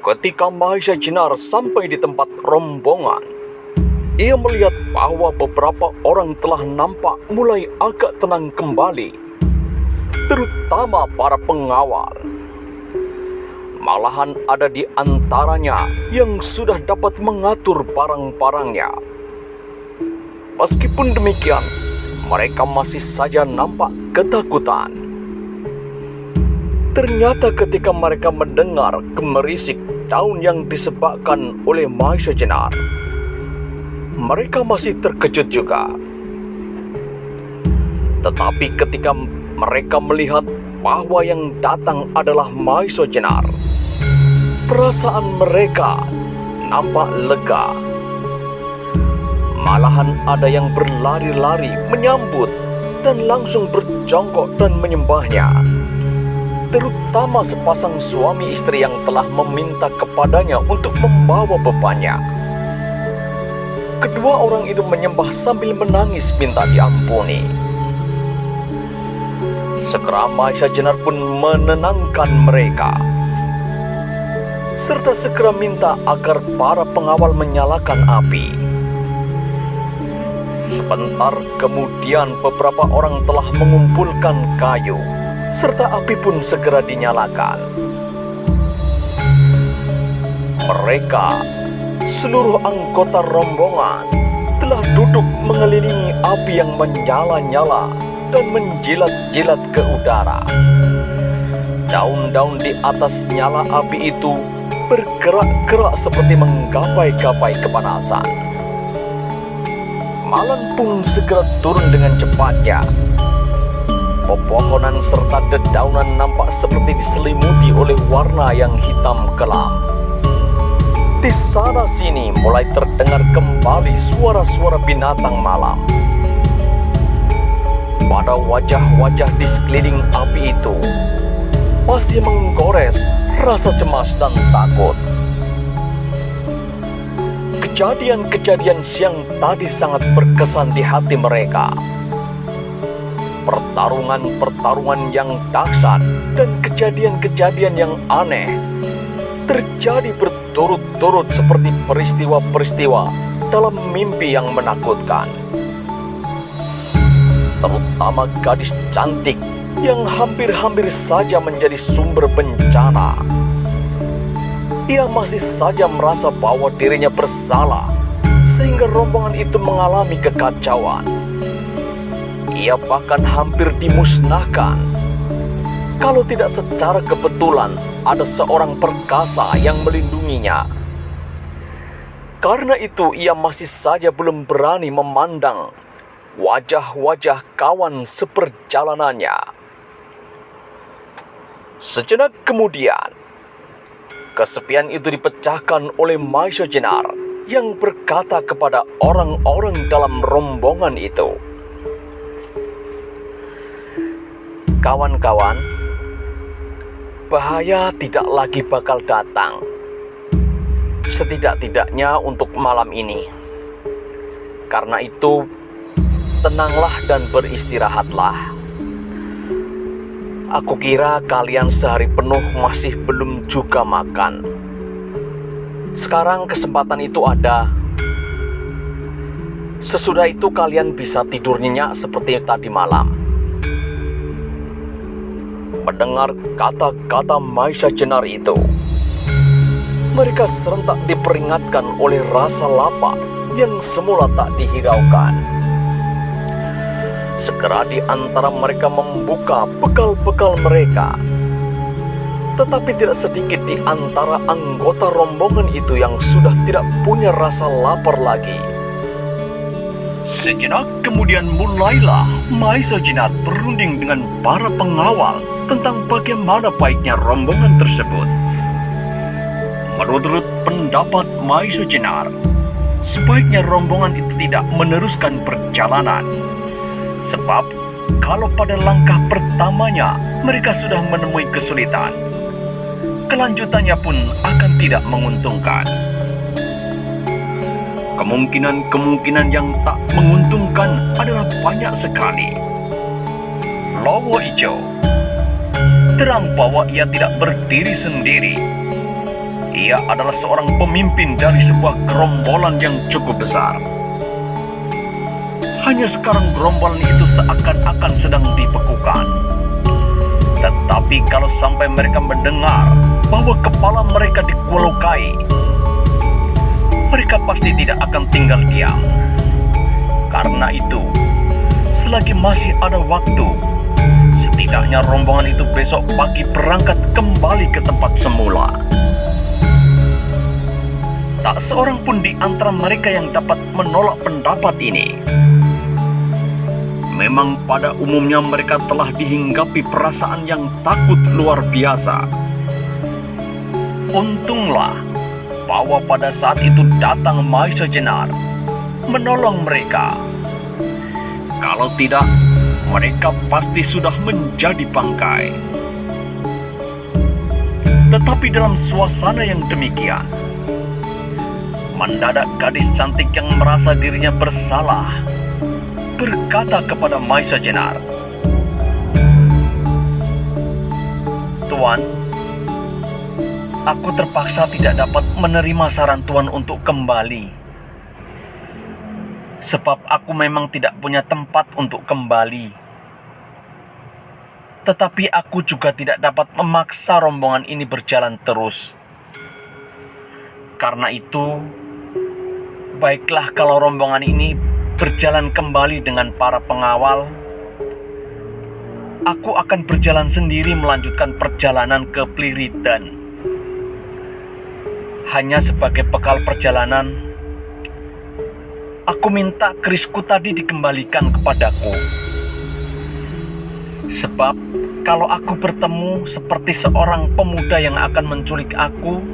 Ketika Mahisha Jenar sampai di tempat rombongan, ia melihat bahwa beberapa orang telah nampak mulai agak tenang kembali, terutama para pengawal. Malahan ada di antaranya yang sudah dapat mengatur barang-barangnya. Meskipun demikian, mereka masih saja nampak ketakutan. Ternyata ketika mereka mendengar gemerisik daun yang disebabkan oleh Mahisha Jenar, mereka masih terkejut juga. Tetapi ketika mereka melihat bahwa yang datang adalah Mahisha Jenar, perasaan mereka nampak lega. Malahan ada yang berlari-lari menyambut dan langsung berjongkok dan menyembahnya, terutama sepasang suami istri yang telah meminta kepadanya untuk membawa bebannya. Kedua orang itu menyembah sambil menangis minta diampuni. Segera Mahisha Jenar pun menenangkan mereka, serta segera minta agar para pengawal menyalakan api. Sebentar kemudian beberapa orang telah mengumpulkan kayu, serta api pun segera dinyalakan. Mereka, seluruh anggota rombongan, telah duduk mengelilingi api yang menyala-nyala dan menjilat-jilat ke udara. Daun-daun di atas nyala api itu bergerak-gerak seperti menggapai-gapai kepanasan. Malam pun segera turun dengan cepatnya. Pepohonan serta dedaunan nampak seperti diselimuti oleh warna yang hitam kelam. Di sana sini mulai terdengar kembali suara-suara binatang malam. Pada wajah-wajah di sekeliling api itu masih menggores rasa cemas dan takut. Kejadian-kejadian siang tadi sangat berkesan di hati mereka. Pertarungan-pertarungan yang dahsyat dan kejadian-kejadian yang aneh terjadi berturut-turut seperti peristiwa-peristiwa dalam mimpi yang menakutkan. Terutama gadis cantik yang hampir-hampir saja menjadi sumber bencana. Ia masih saja merasa bahwa dirinya bersalah, sehingga rombongan itu mengalami kekacauan. Ia bahkan hampir dimusnahkan, kalau tidak secara kebetulan ada seorang perkasa yang melindunginya. Karena itu ia masih saja belum berani memandang wajah-wajah kawan seperjalanannya. Sejenak kemudian, kesepian itu dipecahkan oleh Mahisha Jenar yang berkata kepada orang-orang dalam rombongan itu, "Kawan-kawan, bahaya tidak lagi bakal datang, setidak-tidaknya untuk malam ini. Karena itu, tenanglah dan beristirahatlah. Aku kira kalian sehari penuh masih belum juga makan. Sekarang kesempatan itu ada. Sesudah itu kalian bisa tidur nyenyak seperti tadi malam." Mendengar kata-kata Mahisha Jenar itu, mereka serentak diperingatkan oleh rasa lapar yang semula tak dihiraukan. Segera di antara mereka membuka bekal-bekal mereka. Tetapi tidak sedikit di antara anggota rombongan itu yang sudah tidak punya rasa lapar lagi. Sejenak kemudian mulailah Mahisha Jenar berunding dengan para pengawal tentang bagaimana baiknya rombongan tersebut. Menurut pendapat Mahisha Jenar, sebaiknya rombongan itu tidak meneruskan perjalanan. Sebab kalau pada langkah pertamanya mereka sudah menemui kesulitan, kelanjutannya pun akan tidak menguntungkan. Kemungkinan-kemungkinan yang tak menguntungkan adalah banyak sekali. Lowo Ijo terang bahwa ia tidak berdiri sendiri. Ia adalah seorang pemimpin dari sebuah gerombolan yang cukup besar. Hanya sekarang gerombolan itu seakan-akan sedang dibekukan. Tetapi kalau sampai mereka mendengar bahwa kepala mereka dikulokai, mereka pasti tidak akan tinggal diam. Karena itu, selagi masih ada waktu, setidaknya rombongan itu besok pagi berangkat kembali ke tempat semula. Tak seorang pun di antara mereka yang dapat menolak pendapat ini. Memang pada umumnya mereka telah dihinggapi perasaan yang takut luar biasa. Untunglah bahwa pada saat itu datang Maisa Jenar menolong mereka. Kalau tidak, mereka pasti sudah menjadi bangkai. Tetapi dalam suasana yang demikian, mendadak gadis cantik yang merasa dirinya bersalah berkata kepada Maisa Jenar, "Tuan, aku terpaksa tidak dapat menerima saran Tuan untuk kembali. Sebab aku memang tidak punya tempat untuk kembali. Tetapi aku juga tidak dapat memaksa rombongan ini berjalan terus. Karena itu, baiklah kalau rombongan ini berjalan kembali dengan para pengawal. Aku akan berjalan sendiri melanjutkan perjalanan ke Pliridan. Hanya sebagai bekal perjalanan, aku minta kerisku tadi dikembalikan kepadaku. Sebab kalau aku bertemu seperti seorang pemuda yang akan menculik aku,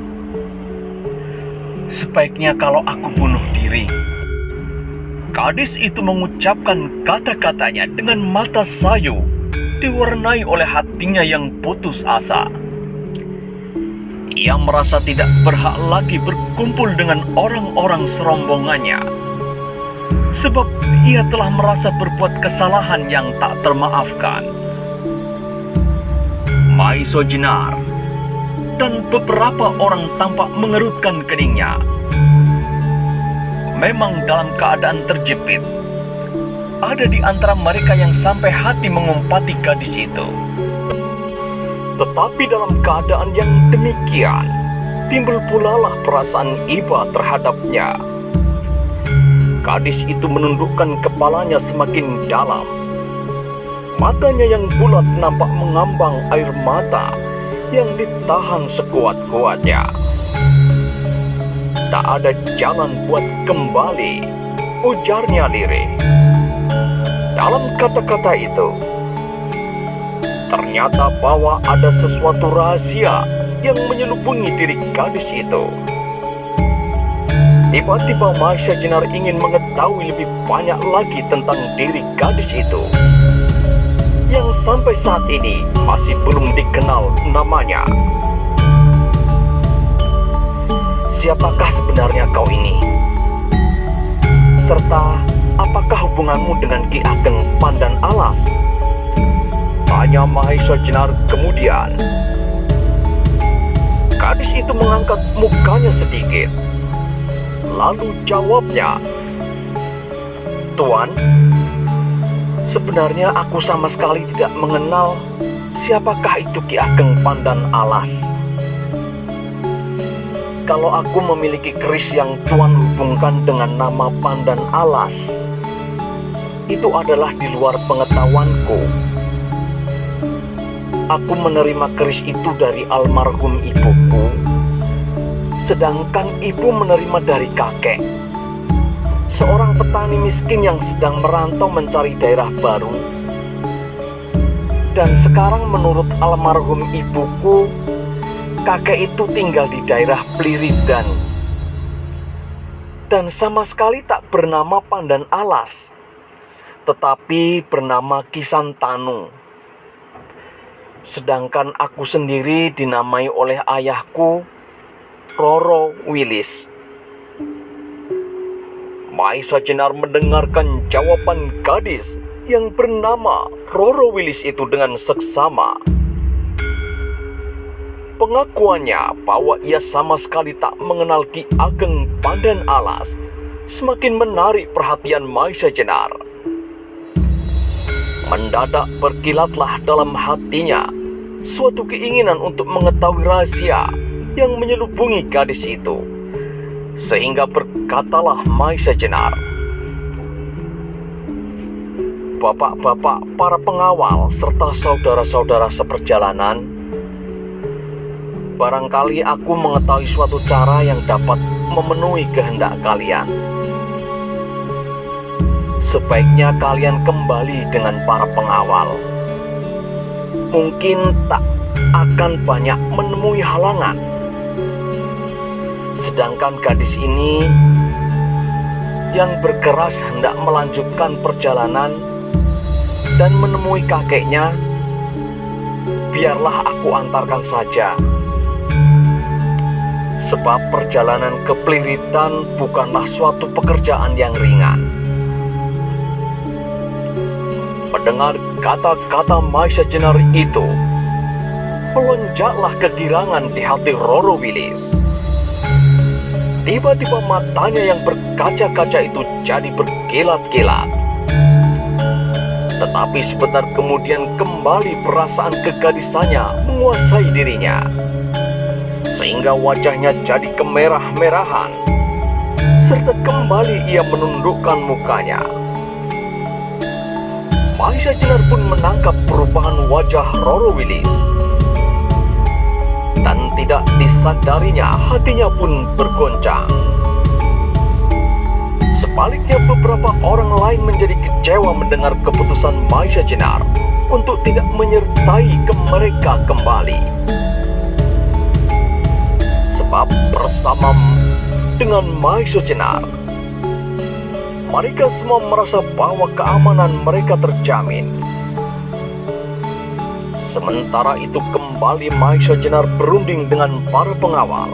sebaiknya kalau aku bunuh diri." Gadis itu mengucapkan kata-katanya dengan mata sayu, diwarnai oleh hatinya yang putus asa. Ia merasa tidak berhak lagi berkumpul dengan orang-orang serombongannya, sebab ia telah merasa berbuat kesalahan yang tak termaafkan. Maisa Jenar dan beberapa orang tampak mengerutkan keningnya. Memang dalam keadaan terjepit, ada di antara mereka yang sampai hati mengumpati gadis itu. Tetapi dalam keadaan yang demikian, timbul pulalah perasaan iba terhadapnya. Gadis itu menundukkan kepalanya semakin dalam. Matanya yang bulat nampak mengambang air mata yang ditahan sekuat-kuatnya. "Tak ada jalan buat kembali," ujarnya lirih. Dalam kata-kata itu, ternyata bahwa ada sesuatu rahasia yang menyelubungi diri gadis itu. Tiba-tiba Maisa Jenar ingin mengetahui lebih banyak lagi tentang diri gadis itu, yang sampai saat ini masih belum dikenal namanya. "Siapakah sebenarnya kau ini? Serta apakah hubunganmu dengan Ki Ageng Pandan Alas?" tanya Maisa Jenar kemudian. Gadis itu mengangkat mukanya sedikit, lalu jawabnya, "Tuan, sebenarnya aku sama sekali tidak mengenal siapakah itu Ki Ageng Pandan Alas. Kalau aku memiliki keris yang Tuan hubungkan dengan nama Pandan Alas, itu adalah di luar pengetahuanku. Aku menerima keris itu dari almarhum ibuku, sedangkan ibu menerima dari kakek, seorang petani miskin yang sedang merantau mencari daerah baru. Dan sekarang menurut almarhum ibuku, kakek itu tinggal di daerah Pliridan dan sama sekali tak bernama Pandan Alas, tetapi bernama Kisantanu. Sedangkan aku sendiri dinamai oleh ayahku Roro Wilis." Maisa Jenar mendengarkan jawaban gadis yang bernama Roro Wilis itu dengan seksama. Pengakuannya bahwa ia sama sekali tak mengenal Ki Ageng Pandan Alas semakin menarik perhatian Maisa Jenar. Mendadak berkilatlah dalam hatinya suatu keinginan untuk mengetahui rahasia yang menyelubungi gadis itu. Sehingga berkatalah Maisa Jenar, "Bapak-bapak, para pengawal, serta saudara-saudara seperjalanan, barangkali aku mengetahui suatu cara yang dapat memenuhi kehendak kalian. Sebaiknya kalian kembali dengan para pengawal. Mungkin tak akan banyak menemui halangan. Sedangkan gadis ini yang berkeras hendak melanjutkan perjalanan dan menemui kakeknya, biarlah aku antarkan saja. Sebab perjalanan ke Pliritan bukanlah suatu pekerjaan yang ringan." Mendengar kata-kata Maisa Jenar itu, melonjaklah kegirangan di hati Roro Wilis. Tiba-tiba matanya yang berkaca-kaca itu jadi berkilat-kilat. Tetapi sebentar kemudian kembali perasaan kegadisannya menguasai dirinya, sehingga wajahnya jadi kemerah-merahan, serta kembali ia menundukkan mukanya. Maisa Jenar pun menangkap perubahan wajah Roro Wilis, dan tidak disadarinya hatinya pun bergoncang. Sebaliknya beberapa orang lain menjadi kecewa mendengar keputusan Maisa Jenar untuk tidak menyertai mereka kembali. Sebab bersama dengan Maisa Jenar, mereka semua merasa bahwa keamanan mereka terjamin. Sementara itu kembali Maisa Jenar berunding dengan para pengawal,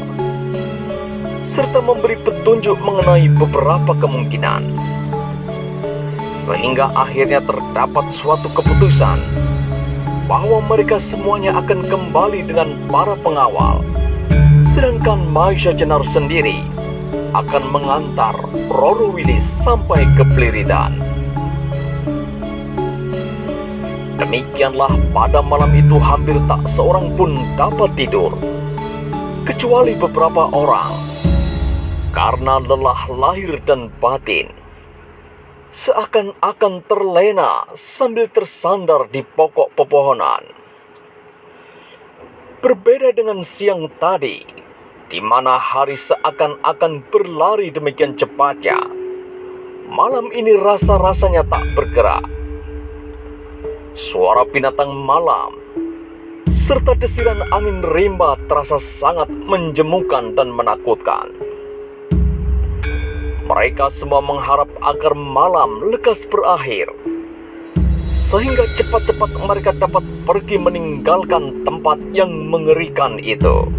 serta memberi petunjuk mengenai beberapa kemungkinan. Sehingga akhirnya terdapat suatu keputusan bahwa mereka semuanya akan kembali dengan para pengawal, sedangkan Maisa Jenar sendiri akan mengantar Roro Wilis sampai ke Pliritan. Demikianlah pada malam itu hampir tak seorang pun dapat tidur, kecuali beberapa orang, karena lelah lahir dan batin, seakan-akan terlena sambil tersandar di pokok pepohonan. Berbeda dengan siang tadi, di mana hari seakan-akan berlari demikian cepatnya, malam ini rasa-rasanya tak bergerak. Suara binatang malam serta desiran angin rimba terasa sangat menjemukan dan menakutkan. Mereka semua mengharap agar malam lekas berakhir, sehingga cepat-cepat mereka dapat pergi meninggalkan tempat yang mengerikan itu.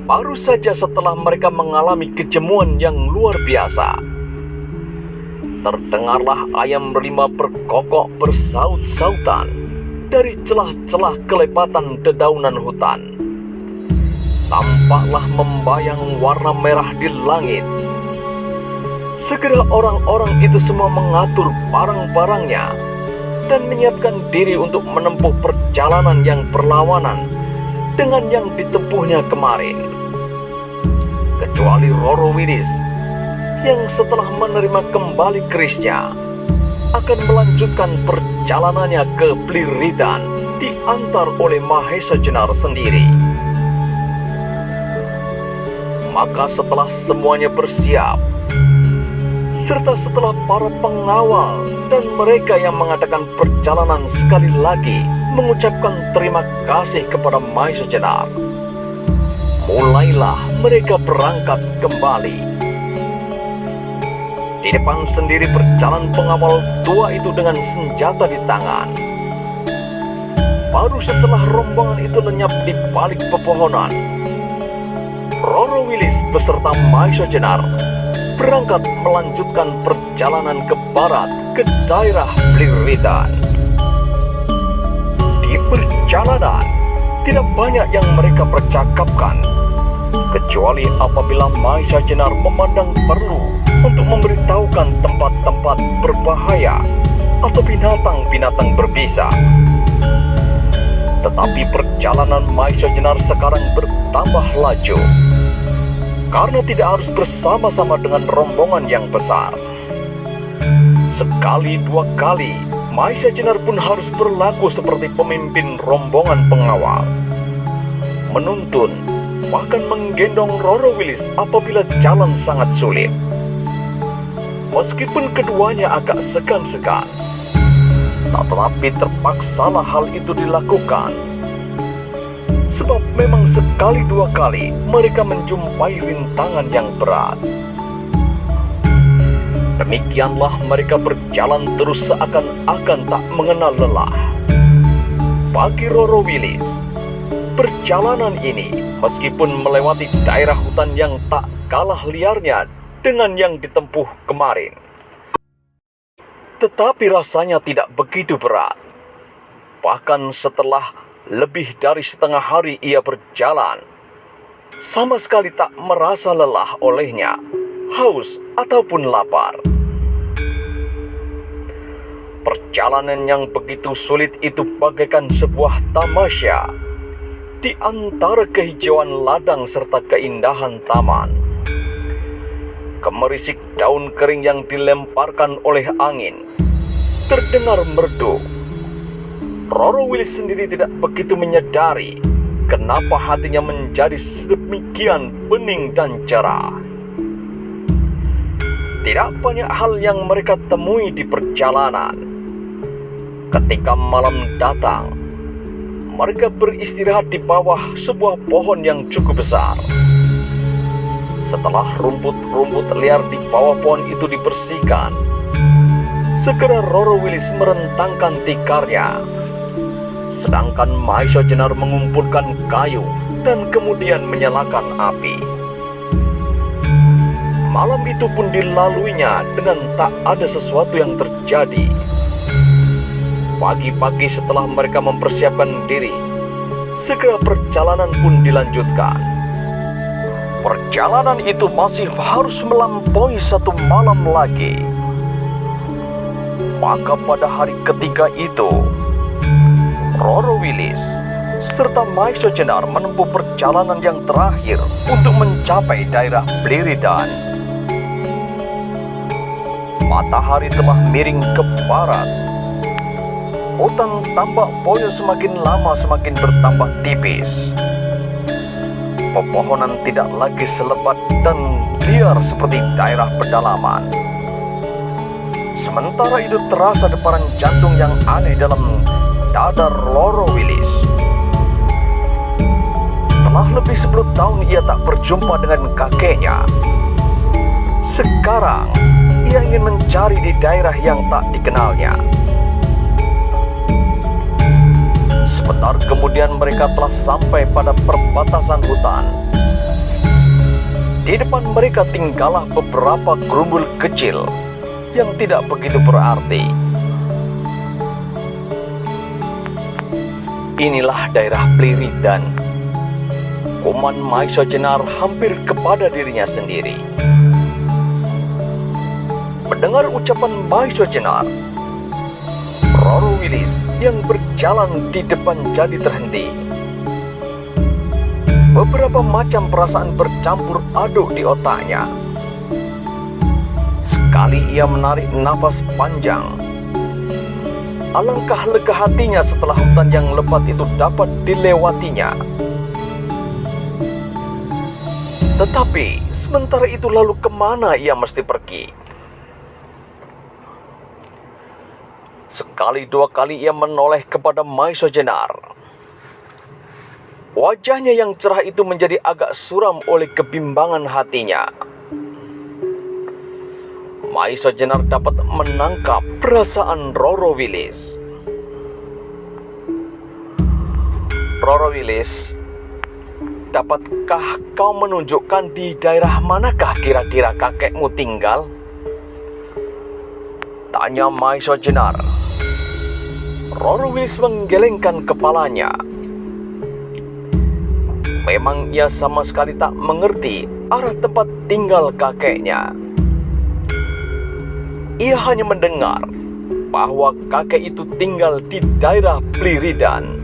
Baru saja setelah mereka mengalami kejemuan yang luar biasa, terdengarlah ayam berlima berkokok bersaut-sautan dari celah-celah kelepatan dedaunan hutan. Tampaklah membayang warna merah di langit. Segera orang-orang itu semua mengatur barang-barangnya dan menyiapkan diri untuk menempuh perjalanan yang berlawanan dengan yang ditempuhnya kemarin. Kecuali Roro Wilis, yang setelah menerima kembali kerisnya akan melanjutkan perjalanannya ke Pliritan diantar oleh Maisa Jenar sendiri. Maka setelah semuanya bersiap, serta setelah para pengawal dan mereka yang mengadakan perjalanan sekali lagi mengucapkan terima kasih kepada Maisa Jenar, mulailah mereka berangkat kembali. Di depan sendiri berjalan pengawal tua itu dengan senjata di tangan. Baru setelah rombongan itu lenyap di balik pepohonan, Roro Wilis beserta Maisa Jenar berangkat melanjutkan perjalanan ke barat ke daerah Pliritan. Di perjalanan, Tidak banyak yang mereka percakapkan, kecuali apabila Maisa Jenar memandang perlu untuk memberitahukan tempat-tempat berbahaya atau binatang-binatang berbisa. Tetapi perjalanan Maisa Jenar sekarang bertambah laju, karena tidak harus bersama-sama dengan rombongan yang besar. Sekali dua kali, Maisa Jenar pun harus berlaku seperti pemimpin rombongan pengawal, menuntun, bahkan menggendong Roro Wilis apabila jalan sangat sulit. Meskipun keduanya agak segan-segan, tetapi terpaksalah hal itu dilakukan. Sebab memang sekali dua kali mereka menjumpai rintangan yang berat. Demikianlah mereka berjalan terus seakan-akan tak mengenal lelah. Bagi Roro Wilis, perjalanan ini meskipun melewati daerah hutan yang tak kalah liarnya dengan yang ditempuh kemarin, tetapi rasanya tidak begitu berat. Bahkan setelah lebih dari setengah hari ia berjalan, sama sekali tak merasa lelah olehnya, haus ataupun lapar. Perjalanan yang begitu sulit itu bagaikan sebuah tamasya di antara kehijauan ladang serta keindahan taman. Kemerisik daun kering yang dilemparkan oleh angin terdengar merdu. Roro Wilis sendiri tidak begitu menyadari kenapa hatinya menjadi sedemikian bening dan cerah. Tidak banyak hal yang mereka temui di perjalanan. Ketika malam datang, mereka beristirahat di bawah sebuah pohon yang cukup besar. Setelah rumput-rumput liar di bawah pohon itu dibersihkan, segera Roro Wilis merentangkan tikarnya, sedangkan Maisa Jenar mengumpulkan kayu dan kemudian menyalakan api. Malam itu pun dilaluinya dengan tak ada sesuatu yang terjadi. Pagi-pagi setelah mereka mempersiapkan diri, segera perjalanan pun dilanjutkan. Perjalanan itu masih harus melampaui satu malam lagi. Maka pada hari ketiga itu, Roro Wilis serta Maisa Jenar menempuh perjalanan yang terakhir untuk mencapai daerah Bliridan. Matahari telah miring ke barat. Hutan tambak Poyo semakin lama semakin bertambah tipis. Pepohonan tidak lagi selebat dan liar seperti daerah pedalaman. Sementara itu terasa deparan jantung yang aneh dalam dada Roro Wilis. Telah lebih 10 tahun ia tak berjumpa dengan kakeknya. Sekarang ia ingin mencari di daerah yang tak dikenalnya. Sebentar kemudian mereka telah sampai pada perbatasan hutan. Di depan mereka tinggallah beberapa gerumbul kecil yang tidak begitu berarti. Inilah daerah Bliridan. Kuman Maisa Jenar hampir kepada dirinya sendiri. Mendengar ucapan Maisa Jenar, Roro Wilis yang berjalan di depan jadi terhenti. Beberapa macam perasaan bercampur aduk di otaknya. Sekali ia menarik nafas panjang. Alangkah lega hatinya setelah hutan yang lebat itu dapat dilewatinya. Tetapi sementara itu lalu kemana ia mesti pergi? Sekali dua kali ia menoleh kepada Maisa Jenar. Wajahnya yang cerah itu menjadi agak suram oleh kebimbangan hatinya. Maisa Jenar dapat menangkap perasaan Roro Wilis. Roro Wilis, dapatkah kau menunjukkan di daerah manakah kira-kira kakekmu tinggal? Tanya Maisa Jenar. Roro Wilis menggelengkan kepalanya. Memang ia sama sekali tak mengerti arah tempat tinggal kakeknya. Ia hanya mendengar bahwa kakek itu tinggal di daerah Pliridan.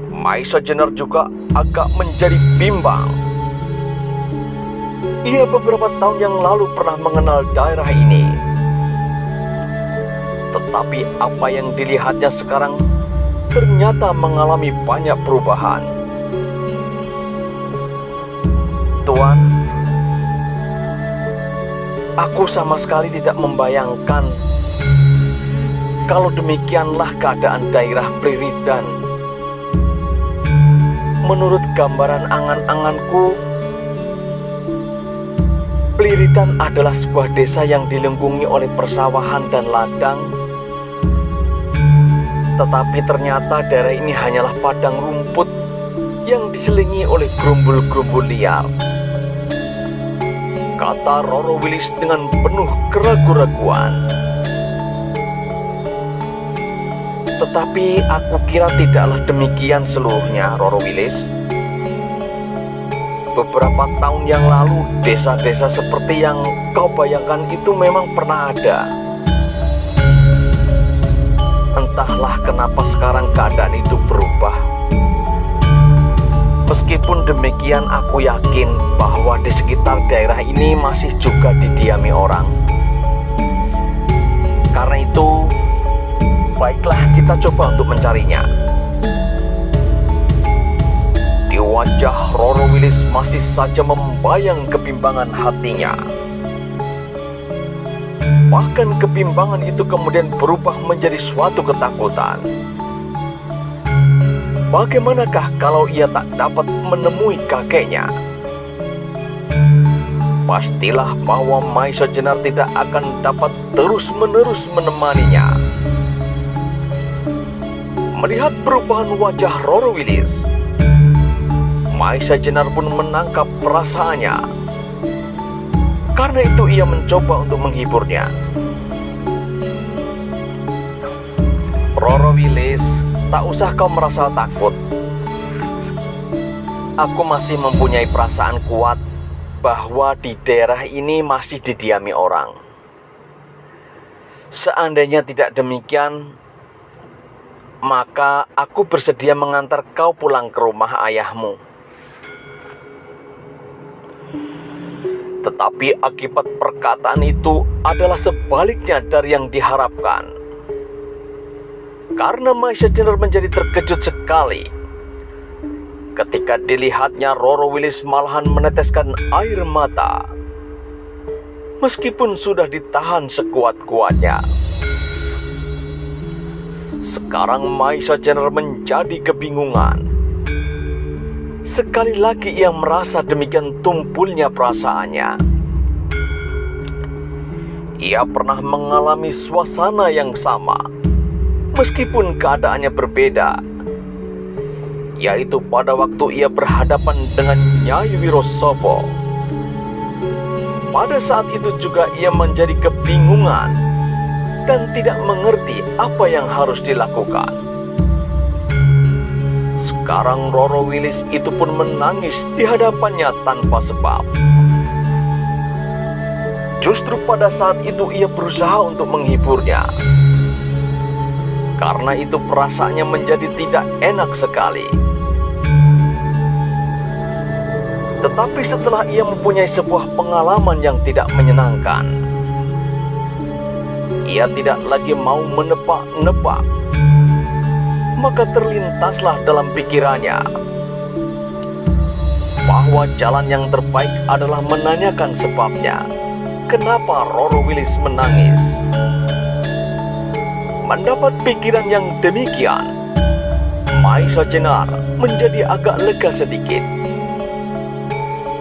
Maisa Jenar juga agak menjadi bimbang. Ia beberapa tahun yang lalu pernah mengenal daerah ini. Tetapi apa yang dilihatnya sekarang ternyata mengalami banyak perubahan. Tuan, aku sama sekali tidak membayangkan kalau demikianlah keadaan daerah Pliridan. Menurut gambaran angan-anganku, Pliridan adalah sebuah desa yang dilengkungi oleh persawahan dan ladang. Tetapi ternyata daerah ini hanyalah padang rumput yang diselingi oleh gerumbul-gerumbul liar, kata Roro Wilis dengan penuh keraguan-raguan. Tetapi aku kira tidaklah demikian seluruhnya, Roro Wilis. Beberapa tahun yang lalu, desa-desa seperti yang kau bayangkan itu memang pernah ada. Entahlah kenapa sekarang keadaan itu berubah. Meskipun demikian, aku yakin bahwa di sekitar daerah ini masih juga didiami orang. Karena itu, baiklah kita coba untuk mencarinya. Di wajah Roro Wilis masih saja membayang kebimbangan hatinya. Bahkan kebimbangan itu kemudian berubah menjadi suatu ketakutan. Bagaimanakah kalau ia tak dapat menemui kakeknya? Pastilah bahwa Maisa Jenar tidak akan dapat terus-menerus menemaninya. Melihat perubahan wajah Roro Wilis, Maisa Jenar pun menangkap perasaannya. Karena itu ia mencoba untuk menghiburnya. Roro Wilis, tak usah kau merasa takut. Aku masih mempunyai perasaan kuat bahwa di daerah ini masih didiami orang. Seandainya tidak demikian, maka aku bersedia mengantar kau pulang ke rumah ayahmu. Tetapi akibat perkataan itu adalah sebaliknya dari yang diharapkan. Karena Maisa Jenar menjadi terkejut sekali ketika dilihatnya Roro Wilis malahan meneteskan air mata, meskipun sudah ditahan sekuat-kuatnya. Sekarang Maisa Jenar menjadi kebingungan. Sekali lagi ia merasa demikian tumpulnya perasaannya. Ia pernah mengalami suasana yang sama, meskipun keadaannya berbeda, yaitu pada waktu ia berhadapan dengan Nyai Wirosopo. Pada saat itu juga ia menjadi kebingungan dan tidak mengerti apa yang harus dilakukan. Sekarang Roro Wilis itu pun menangis di hadapannya tanpa sebab. Justru pada saat itu ia berusaha untuk menghiburnya. Karena itu perasaannya menjadi tidak enak sekali. Tetapi setelah ia mempunyai sebuah pengalaman yang tidak menyenangkan, ia tidak lagi mau menebak-nebak. Maka terlintaslah dalam pikirannya bahwa jalan yang terbaik adalah menanyakan sebabnya kenapa Roro Wilis menangis. Mendapat pikiran yang demikian, Maisa Jenar menjadi agak lega sedikit.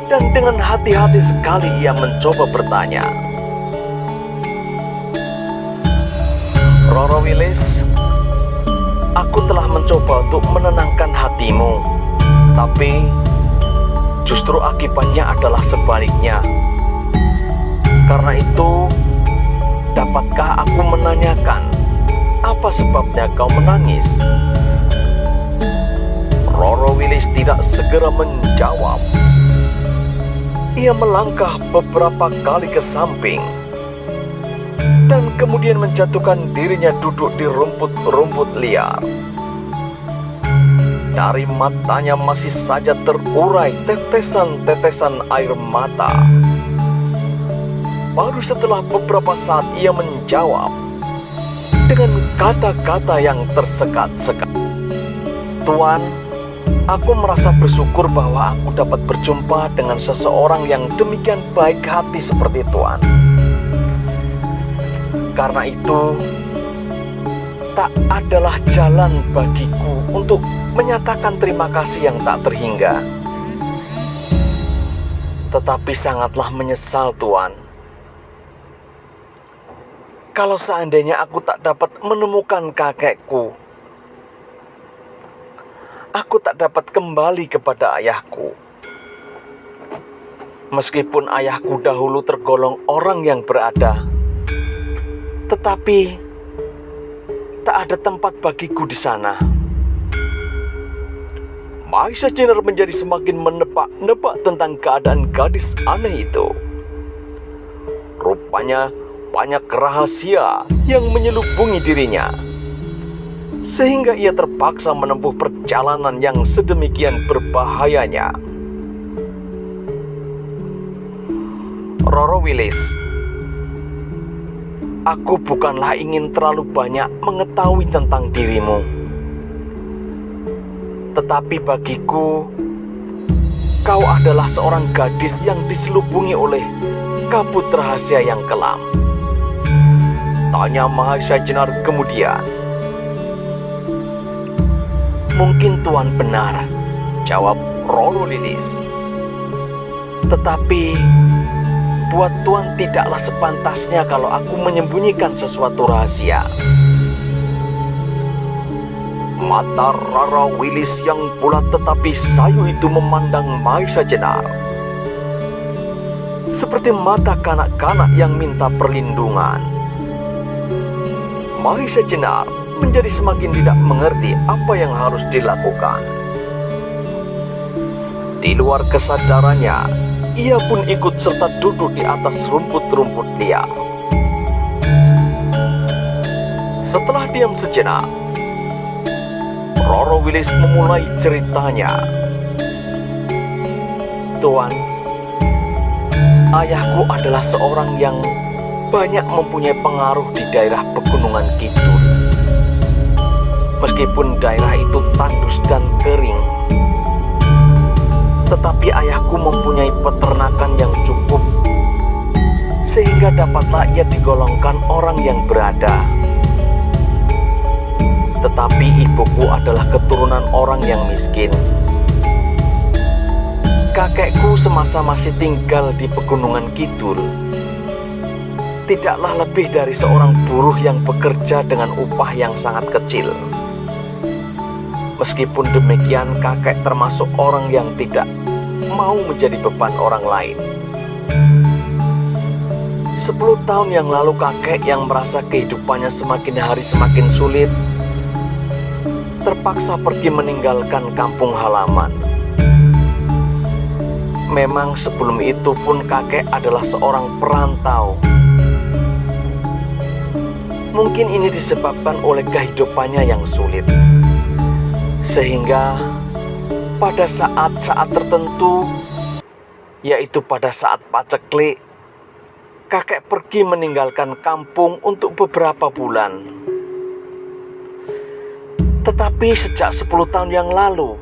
Dan dengan hati-hati sekali ia mencoba bertanya, Roro Wilis, aku telah mencoba untuk menenangkan hatimu, tapi justru akibatnya adalah sebaliknya. Karena itu, dapatkah aku menanyakan apa sebabnya kau menangis? Roro Wilis tidak segera menjawab. Ia melangkah beberapa kali ke samping dan kemudian menjatuhkan dirinya duduk di rumput-rumput liar. Dari matanya masih saja terurai tetesan-tetesan air mata. Baru setelah beberapa saat ia menjawab dengan kata-kata yang tersekat-sekat. Tuan, aku merasa bersyukur bahwa aku dapat berjumpa dengan seseorang yang demikian baik hati seperti Tuan. Karena itu, tak adalah jalan bagiku untuk menyatakan terima kasih yang tak terhingga. Tetapi sangatlah menyesal, Tuan. Kalau seandainya aku tak dapat menemukan kakekku, aku tak dapat kembali kepada ayahku. Meskipun ayahku dahulu tergolong orang yang berada, tetapi tak ada tempat bagiku di sana. Maisa Jenner menjadi semakin menebak-nebak tentang keadaan gadis aneh itu. Rupanya banyak rahasia yang menyelubungi dirinya, sehingga ia terpaksa menempuh perjalanan yang sedemikian berbahayanya. Roro Wilis, aku bukanlah ingin terlalu banyak mengetahui tentang dirimu. Tetapi bagiku, kau adalah seorang gadis yang diselubungi oleh kabut rahasia yang kelam. Tanya Maisa Jenner kemudian. Mungkin Tuan benar, jawab Roro Wilis. Tetapi buat Tuan tidaklah sepantasnya kalau aku menyembunyikan sesuatu rahasia. Mata Roro Wilis yang bulat tetapi sayu itu memandang Maisa Jenner seperti mata kanak-kanak yang minta perlindungan. Maisa Jenner menjadi semakin tidak mengerti apa yang harus dilakukan. Di luar kesadarannya, ia pun ikut serta duduk di atas rumput-rumput liar. Setelah diam sejenak, Roro Wilis memulai ceritanya. Tuan, ayahku adalah seorang yang banyak mempunyai pengaruh di daerah Pegunungan Kidul. Meskipun daerah itu tandus dan kering, tetapi ayahku mempunyai peternakan yang cukup, sehingga dapatlah ia digolongkan orang yang berada. Tetapi ibuku adalah keturunan orang yang miskin. Kakekku semasa masih tinggal di Pegunungan Kidul tidaklah lebih dari seorang buruh yang bekerja dengan upah yang sangat kecil. Meskipun demikian, kakek termasuk orang yang tidak mau menjadi beban orang lain. 10 tahun yang lalu kakek yang merasa kehidupannya semakin hari semakin sulit terpaksa pergi meninggalkan kampung halaman. Memang sebelum itu pun kakek adalah seorang perantau. Mungkin ini disebabkan oleh kehidupannya yang sulit, sehingga pada saat-saat tertentu, yaitu pada saat paceklik, kakek pergi meninggalkan kampung untuk beberapa bulan. Tetapi sejak 10 tahun yang lalu,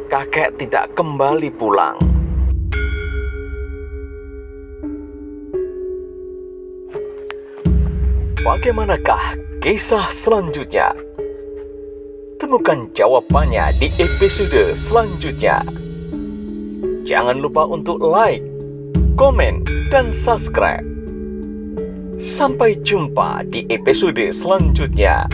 kakek tidak kembali pulang. Bagaimanakah kisah selanjutnya? Temukan jawabannya di episode selanjutnya. Jangan lupa untuk like, komen, dan subscribe. Sampai jumpa di episode selanjutnya.